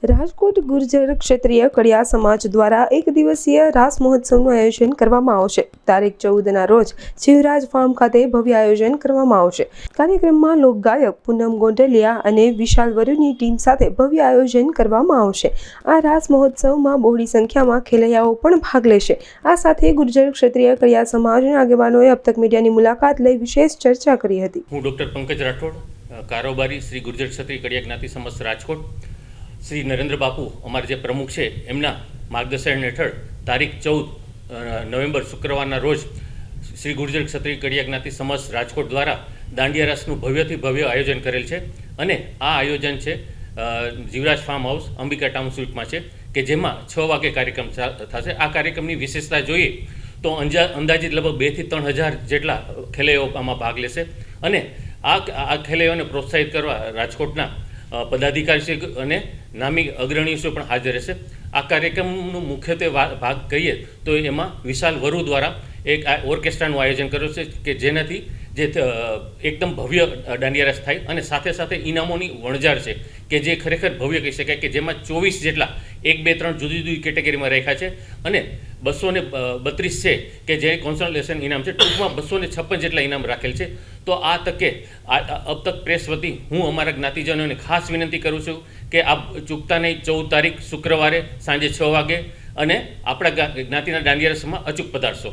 રાજકોટ ગુર્જર ક્ષત્રિય કડિયા સમાજ દ્વારા એક દિવસીય રાસ મહોત્સવનું આયોજન કરવામાં આવશે। તારીખ 14ના રોજ શિવરાજ ફાર્મ ખાતે ભવ્ય આયોજન કરવામાં આવશે। કાર્યક્રમમાં લોકગાયક પૂનમ ગોંડલિયા અને વિશાલ વરુની ટીમ સાથે ભવ્ય આયોજન કરવામાં આવશે। આ રાસ મહોત્સવમાં બહોળી સંખ્યામાં ખેલૈયાઓ પણ ભાગ લેશે। આ સાથે ગુર્જર ક્ષત્રિય કડિયા સમાજના આગેવાનોએ અબ તક મીડિયાની મુલાકાત લઈ વિશેષ ચર્ચા કરી હતી। હું ડૉક્ટર પંકજ રાઠોડ, કારોબારી શ્રી ગુર્જર ક્ષત્રિય કડિયા જ્ઞાતિ સમસ્ત રાજકોટ। શ્રી નરેન્દ્ર બાપુ અમારા જે પ્રમુખ છે એમના માર્ગદર્શન હેઠળ તારીખ 14 નવેમ્બર શુક્રવારના રોજ શ્રી ગુર્જર ક્ષત્રિય કડિયા જ્ઞાતિ સમસ્ત રાજકોટ દ્વારા દાંડિયા રાસનું ભવ્યથી ભવ્ય આયોજન કરેલ છે અને આ આયોજન છે જીવરાજ ફાર્મ હાઉસ અંબિકા ટાઉનશીપમાં છે કે જેમાં 6 વાગે કાર્યક્રમ થશે। આ કાર્યક્રમની વિશેષતા જોઈએ તો અંદાજિત લગભગ 2 થી 3 હજાર જેટલા ખેલૈયાઓ આમાં ભાગ લેશે અને આ ખેલૈયાઓને પ્રોત્સાહિત કરવા રાજકોટના પદાધિકારી અને નામી અગ્રણીઓ પણ હાજર રહેશે। આ કાર્યક્રમનું મુખ્યત્વે ભાગ કહીએ તો એમાં વિશાલ વરુ દ્વારા એક ઓર્કેસ્ટ્રાનું આયોજન કર્યું છે કે જેનાથી જે એકદમ ભવ્ય દાંડિયા રાસ થાય અને સાથે સાથે ઇનામોની વણઝાર છે કે જે ખરેખર ભવ્ય કહી શકાય કે જેમાં 24 જેટલા 1, 2, 3 જુદી જુદી કેટેગરીમાં રાખ્યા છે અને 232 છે કે જે કોન્સોલેશન ઇનામ છે। ટૂંકમાં 256 જેટલા ઇનામ રાખેલ છે। તો આ તકે અબ તક પ્રેસ વતી હું અમારા જ્ઞાતિજનોને ખાસ વિનંતી કરું છું કે આપ ચૂકતા નહીં 14 તારીખ શુક્રવારે સાંજે 6 વાગે અને આપણા જ્ઞાતિના દાંડિયા રાસમાં અચૂક પધારશો।